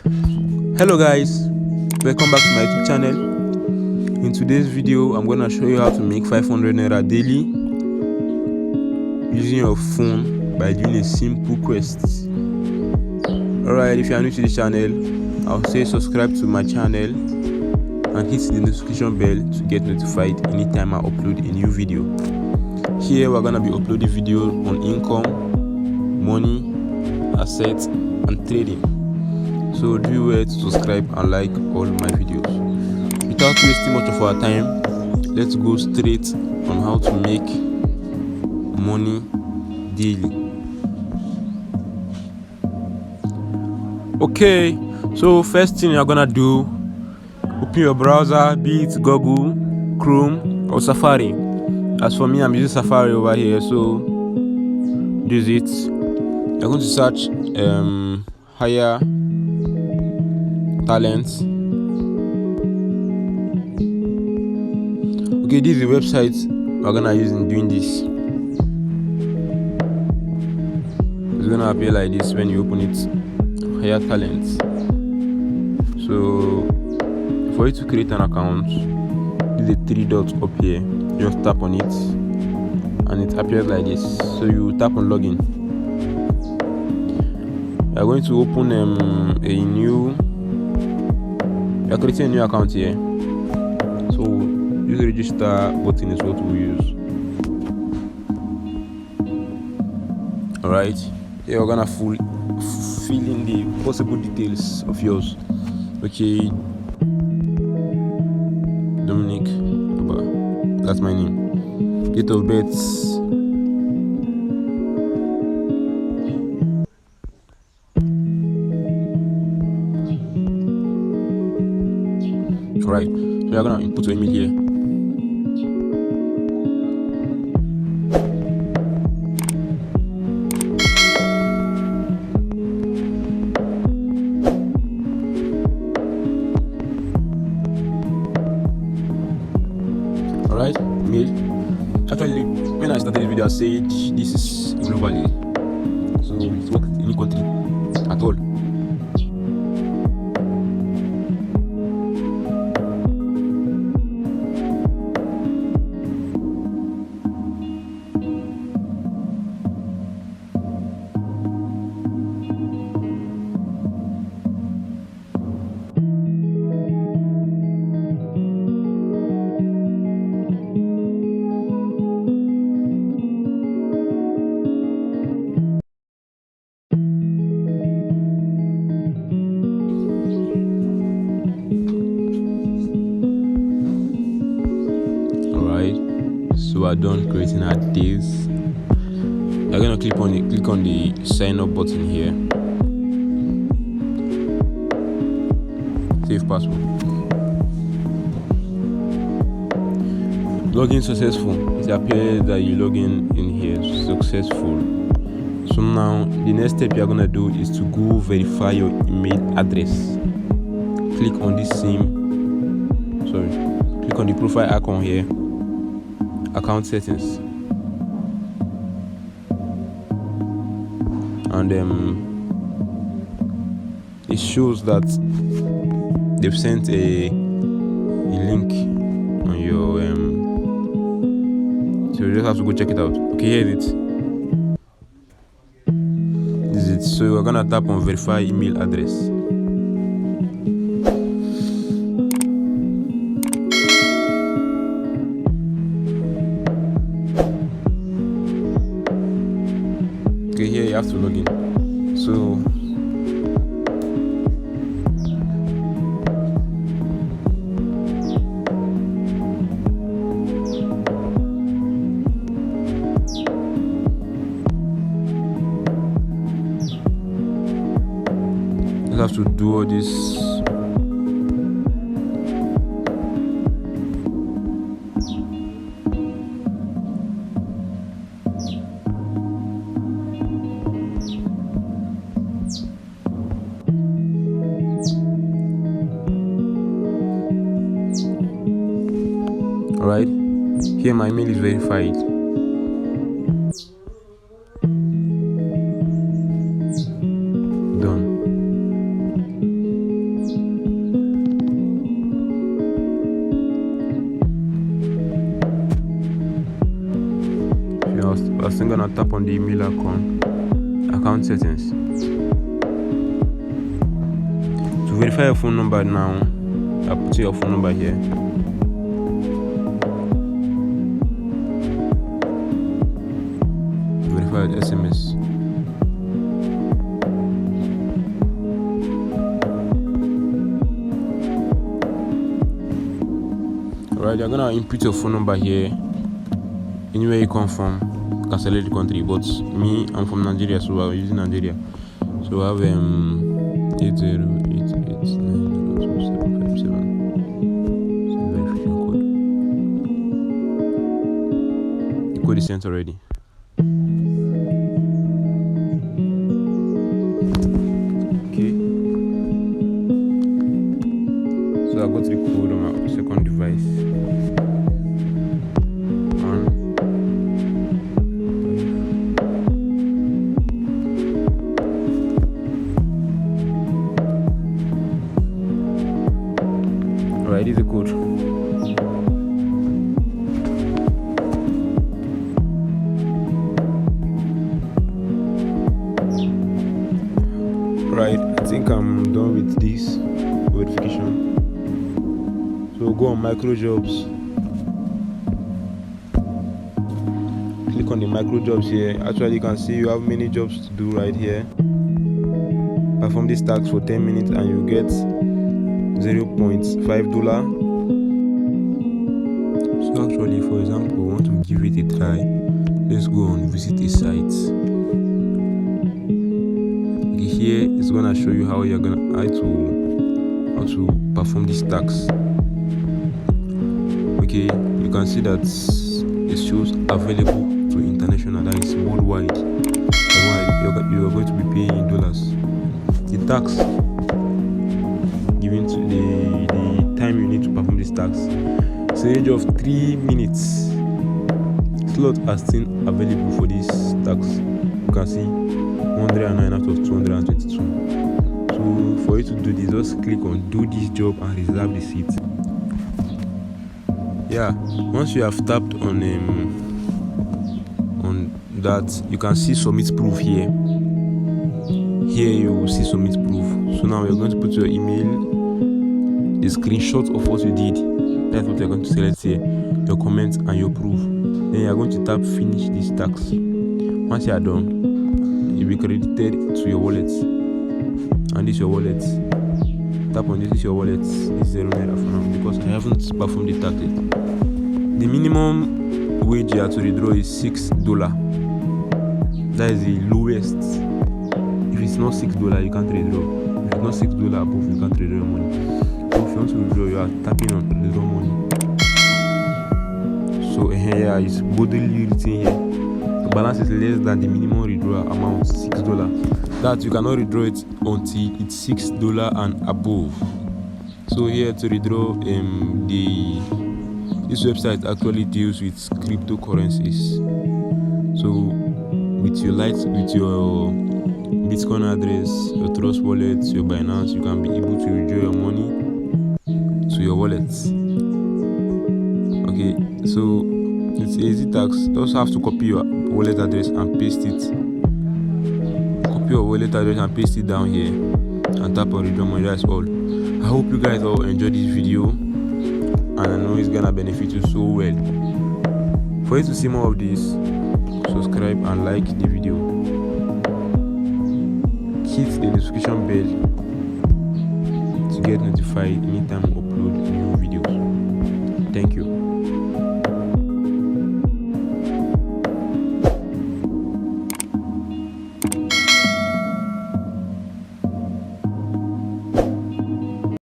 Hello guys, welcome back to my YouTube channel. In today's video I'm going to show you how to make 500 naira daily using your phone by doing a simple quest. Alright, if you are new to this channel, I'll say subscribe to my channel and hit the notification bell to get notified anytime I upload a new video. Here we're going to be uploading videos on income, money, assets and trading. So do well to subscribe and like all my videos. Without wasting much of our time, let's go straight on how to make money daily. Okay, so first thing you're gonna do, open your browser, be it Google, Chrome or Safari. As for me, I'm using Safari over here, so this is it. You're going to search higher talents. Okay, this is the website we're gonna use in doing this. It's gonna appear like this when you open it. Higher talents. So for you to create an account, there's the three dots up here. You just tap on it and it appears like this. So you tap on login. We are going to open we are creating a new account here. So use the register button is what we use. Alright, here we're gonna fill in the possible details of yours. Okay, Dominic, that's my name. Date of birth, right, so we are gonna input your email here. Alright, mail. Actually, when I started this video, I said this is globally, so it works in any country at all. So we're done creating our days. You're gonna click on the sign up button here. Save password. Login successful. It appears that you log in here successful. So now the next step you're gonna do is to go verify your email address. Click on click on the profile icon here. Account settings, and it shows that they've sent a link on your so you just have to go check it out. Okay, here it is. This is it. So we're gonna tap on verify email address. Okay, here you have to log in. So you have to do all this. Alright, here my mail is verified. Done. gonna tap on the email account settings. To verify your phone number now, I'll put your phone number here. Verify the SMS. Alright, you're gonna input your phone number here. Anywhere you come from, you can select the country. But me, I'm from Nigeria, so I'm using Nigeria. So I have 8088902757. Verification code. The code is sent already. Okay. So I got the code on my second device. Alright, this is the code. Right, I think I'm done with this verification. So go on micro jobs. Click on the micro jobs here. Actually, you can see you have many jobs to do right here. Perform this task for 10 minutes and you get $0.5. So actually, for example, we want to give it a try. Let's go on visit a site. Okay, here it's gonna show you how to perform this task. Okay, you can see that it shows available to international, that is worldwide. You are going to be paying in dollars. The tax given to the time you need to perform this task, it's a range of 3 minutes. Slot are still available for this task. You can see 109 out of 222. So for you to do this, just click on do this job and reserve the seat. Yeah, once you have tapped on that, you can see submit proof here. Here you will see submit proof. So now you're going to put your email, the screenshot of what you did. That's what you're going to select here, your comments and your proof. Then you're going to tap finish this task. Once you are done, you'll be credited to your wallet. And this is your wallet. Tap on this is your wallet. This is 0 Naira for now because I haven't performed the task yet. The minimum wage you have to withdraw is $6. That is the lowest. If it's not $6, you can't withdraw. If it's not $6 above, you can't withdraw money. So if you want to withdraw, you are tapping on withdraw money. So here is boldly written here. The balance is less than the minimum withdrawal amount, $6. That you cannot withdraw it until it's $6 and above. So here to withdraw, this website actually deals with cryptocurrencies. So with your Bitcoin address, your Trust wallet, your Binance, you can be able to withdraw your money to your wallet. Okay, so it's easy task. You also have to copy your wallet address and paste it. Copy your wallet address and paste it down here and tap on withdraw money. That's all. I hope you guys all enjoyed this video and I know it's gonna benefit you so well. For you to see more of this, subscribe and like the video. Hit the notification bell to get notified anytime we upload.